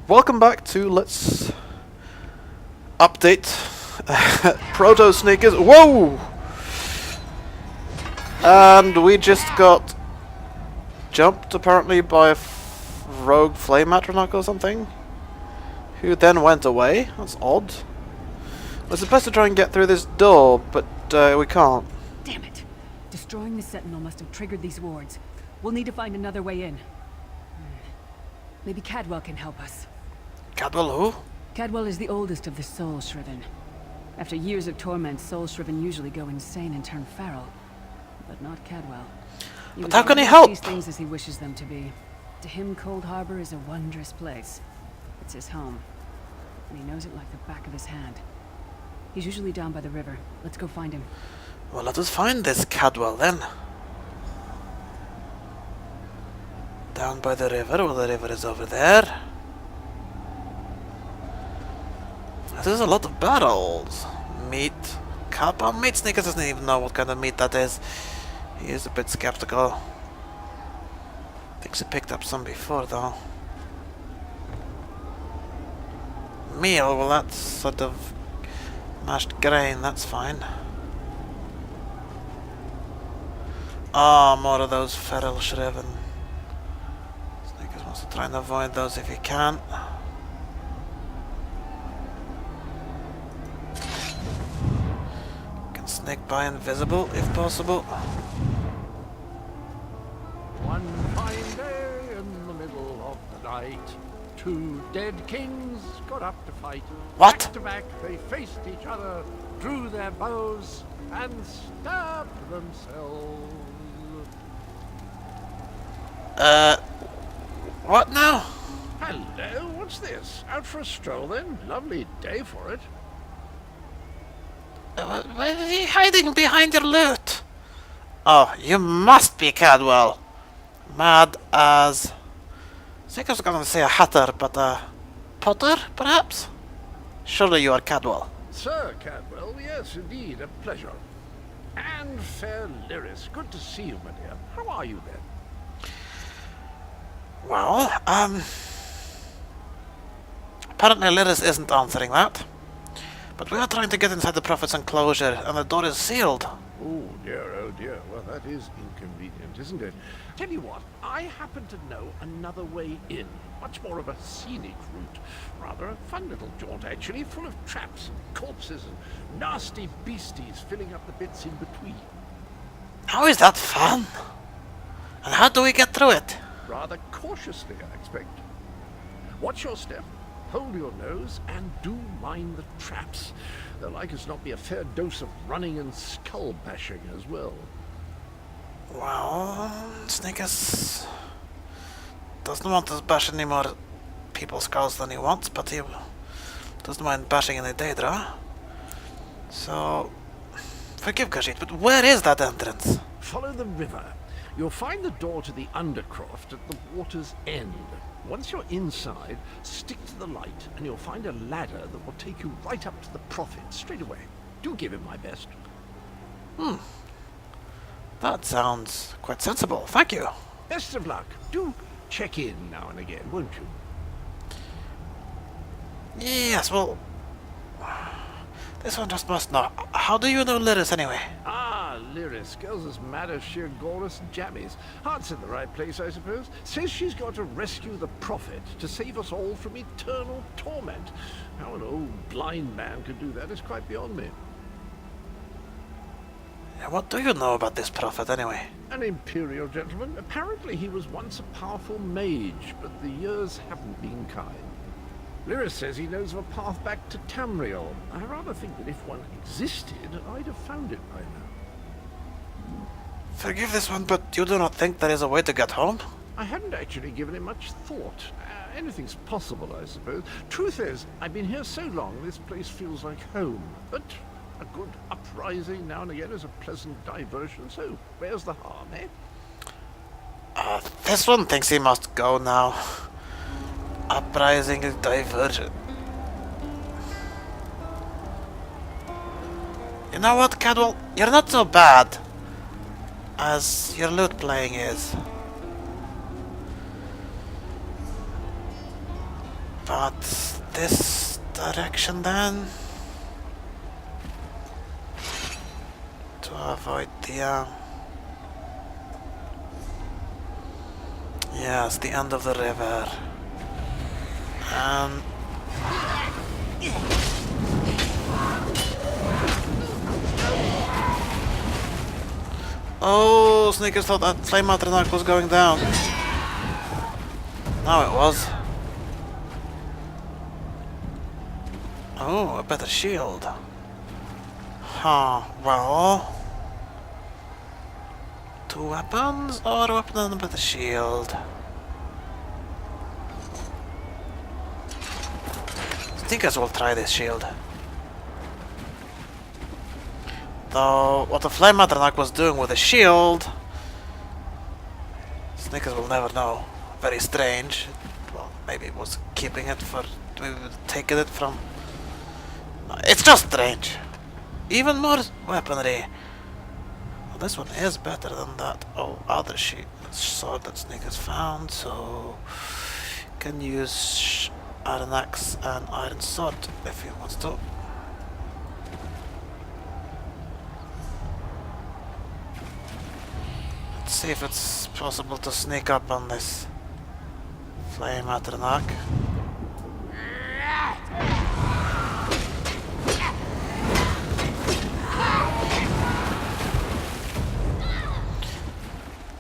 welcome back to Let's Update Proto Sneakers. Whoa! And we just got jumped apparently by a rogue flame atronach or something, who then went away. That's odd. We're supposed to try and get through this door, but we can't. Damn it! Destroying the Sentinel must have triggered these wards. We'll need to find another way in. Maybe Cadwell can help us. Cadwell who? Cadwell is the oldest of the Soul Shriven. After years of torment, Soul Shriven usually go insane and turn feral. But not Cadwell. But how can he help? These things as he wishes them to be. To him, Cold Harbor is a wondrous place. It's his home. And he knows it like the back of his hand. He's usually down by the river. Let's go find him. Well, let us find this Cadwell then. Down by the river. Well, the river is over there. There's a lot of barrels. Meat. Kappa meat. Sneakers doesn't even know what kind of meat that is. He is a bit skeptical. Thinks he picked up some before though. Meal, well that's sort of mashed grain, that's fine. Ah, more of those feral shriven. Sneakers wants to try and avoid those if he can. Can sneak by invisible if possible. One fine day in the middle of the night, two dead kings got up to fight. What? Back to back, they faced each other, drew their bows, and stabbed themselves. What now? Hello, what's this? Out for a stroll then? Lovely day for it. Why are you hiding behind your loot? Oh, you must be Cadwell. Mad as... I think I was going to say a hatter, but a potter, perhaps? Surely you are Cadwell. Sir Cadwell, yes, indeed, a pleasure. And fair Lyris, good to see you, my dear. How are you then? Well, apparently Lyris isn't answering that. But we are trying to get inside the Prophet's enclosure, and the door is sealed. Oh dear, well that is inconvenient, isn't it? Tell you what, I happen to know another way in. Much more of a scenic route. Rather a fun little jaunt actually, full of traps and corpses and nasty beasties filling up the bits in between. How is that fun? And how do we get through it? Rather cautiously, I expect. Watch your step, hold your nose, and do mind the traps. There'll like as not be a fair dose of running and skull bashing as well. Well, Snickers doesn't want to bash any more people's skulls than he wants, but he doesn't mind bashing any Daedra. So, forgive Khajiit, but where is that entrance? Follow the river. You'll find the door to the Undercroft at the water's end. Once you're inside, stick to the light, and you'll find a ladder that will take you right up to the Prophet straight away. Do give him my best. That sounds quite sensible. Thank you. Best of luck. Do check in now and again, won't you? Yes, well... This one just must know. How do you know Lyris anyway? Ah, Lyris. Girl's as mad as sheer Gorus and jammies. Heart's in the right place, I suppose. Says she's got to rescue the Prophet to save us all from eternal torment. How an old blind man could do that is quite beyond me. What do you know about this Prophet anyway? An imperial gentleman. Apparently he was once a powerful mage, but the years haven't been kind. Lyris says he knows of a path back to Tamriel. I rather think that if one existed, I'd have found it by now. Forgive this one, but you do not think there is a way to get home? I hadn't actually given it much thought. Anything's possible, I suppose. Truth is, I've been here so long, this place feels like home. But a good uprising now and again is a pleasant diversion, so where's the harm, eh? This one thinks he must go now. Uprising is diversion. You know what, Cadwell? You're not so bad as your lute playing is. But this direction then? To avoid the... Yes, the end of the river. And... Oh, Sneakers thought that Flame Atronach was going down. Now it was. Oh, a better shield. Huh, well... 2 weapons, or a weapon and a better shield? Sneakers will try this shield. Though, what the Flame Atronach was doing with the shield... Sneakers will never know. Very strange. Well, maybe it was keeping it for... Maybe taking it from... It's just strange. Even more weaponry. Well, this one is better than that other sword that Sneakers found, so... Can use Iron Axe and Iron Sword if he wants to. Let's see if it's possible to sneak up on this Flame Atronach.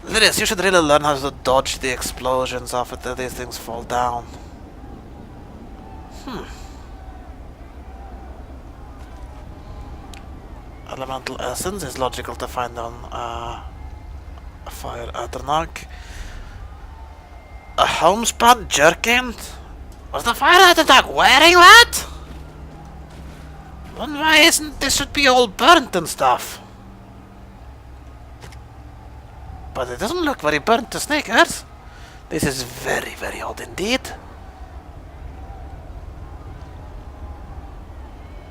Lyris, you should really learn how to dodge the explosions after these things fall down. Elemental Essence is logical to find on a Fire Atronach. A Homespun Jerkin? Was the Fire Atronach wearing that? Then why isn't this should be all burnt and stuff? But it doesn't look very burnt to Sneakers. This is very, very odd indeed.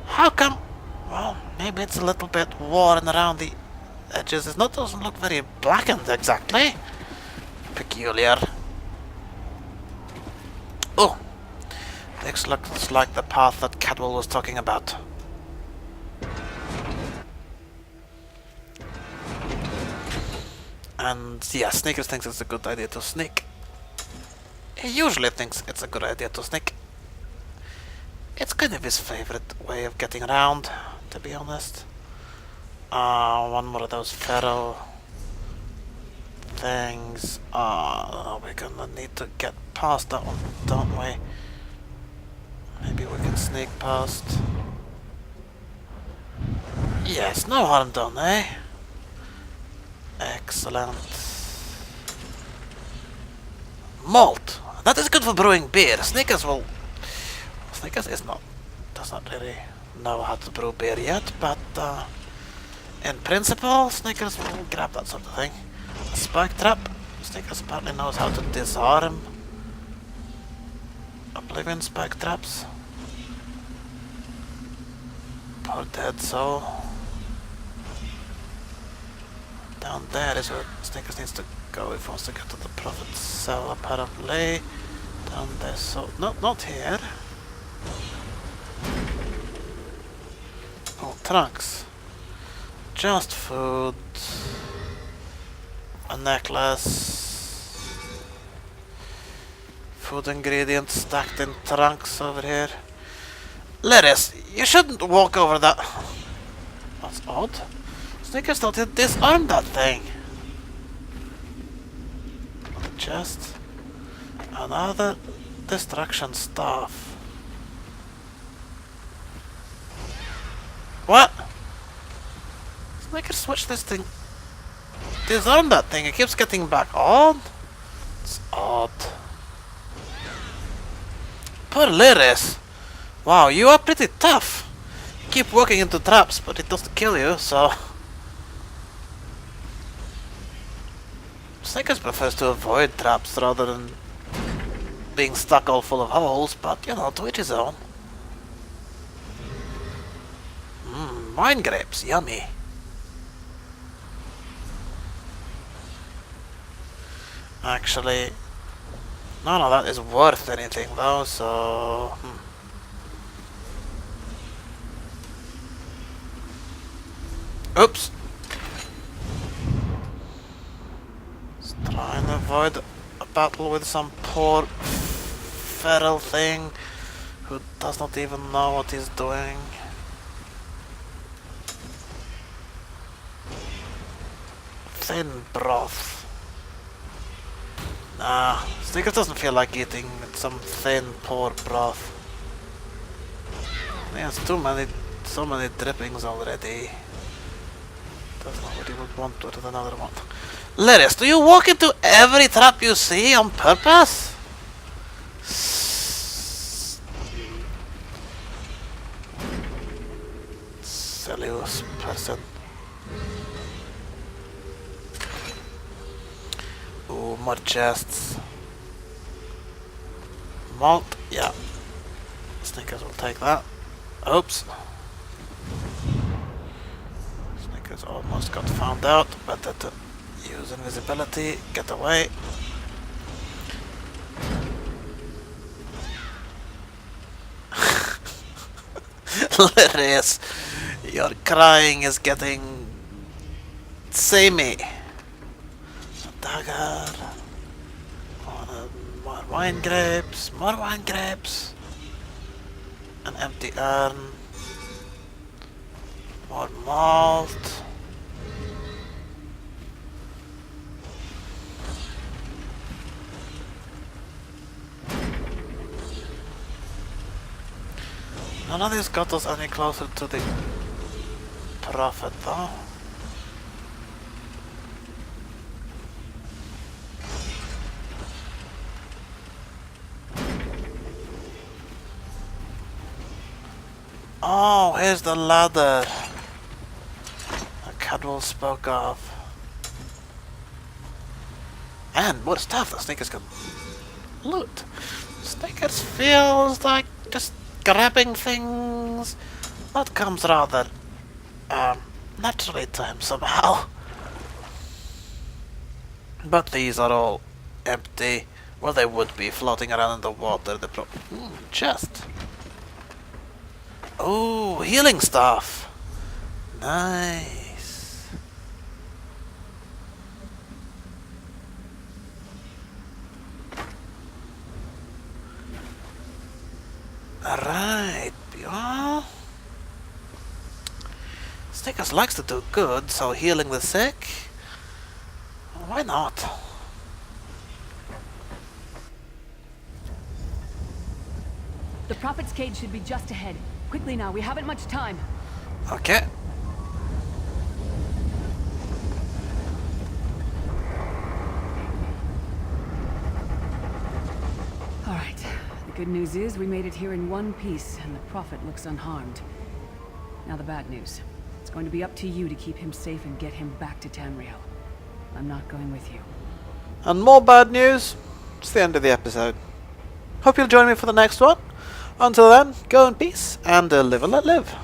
How come? Well, maybe it's a little bit worn around the edges. It doesn't look very blackened exactly. Peculiar. Oh, this looks like the path that Cadwell was talking about. And yeah, Sneakers thinks it's a good idea to sneak. He usually thinks it's a good idea to sneak. It's kind of his favorite way of getting around, to be honest. One more of those feral things. We're gonna need to get past that one, don't we? Maybe we can sneak past. Yes, no harm done, eh? Excellent. Malt! That is good for brewing beer. Sneakers does not really know how to brew beer yet, but in principle, Sneakers will grab that sort of thing. A spike trap. Sneakers apparently knows how to disarm Oblivion spike traps. Poor dead soul. Down there is where Sneakers needs to go if he wants to get to the Prophet's cell, apparently. Down there, so... No, not here. Oh, trunks. Just food. A necklace. Food ingredients stacked in trunks over here. Lyris, you shouldn't walk over that. That's odd. Sneakers thought he'd disarmed that thing. On the chest. Another destruction staff. What? Sneakers switch this thing. Disarm that thing. It keeps getting back on. It's odd. Poor Lyris. Wow, you are pretty tough. You keep walking into traps, but it doesn't kill you, so... Sneakers prefers to avoid traps rather than being stuck all full of holes, but you know, to each his own. Wine grapes, yummy. Actually, None of that is worth anything though, so... Oops! Let's try and avoid a battle with some poor feral thing who does not even know what he's doing. Thin broth. Nah, Snickers doesn't feel like eating some thin, poor broth. He has so many drippings already. That's not what he would want with another one. Larius, do you walk into every trap you see on purpose? Silliest person. Ooh, more chests. Malt, yeah. Snickers will take that. Oops. Snickers almost got found out. Better to use invisibility. Get away. Larius, your crying is getting samey. Dagger. More wine grapes. More wine grapes. An empty urn. More malt. None of these got us any closer to the prophet though. Oh, here's the ladder that Cadwell spoke of. And more stuff that Snickers can loot. Snickers feels like just grabbing things. That comes rather naturally to him somehow. But these are all empty. Well, they would be floating around in the water. Chest. Oh, healing stuff. Nice. Alright, well, Snickers likes to do good, so healing the sick, why not? The Prophet's cage should be just ahead. Quickly now, we haven't much time. Okay. Alright. The good news is we made it here in one piece, and the Prophet looks unharmed. Now the bad news. It's going to be up to you to keep him safe and get him back to Tamriel. I'm not going with you. And more bad news. It's the end of the episode. Hope you'll join me for the next one. Until then, go in peace and live and let live.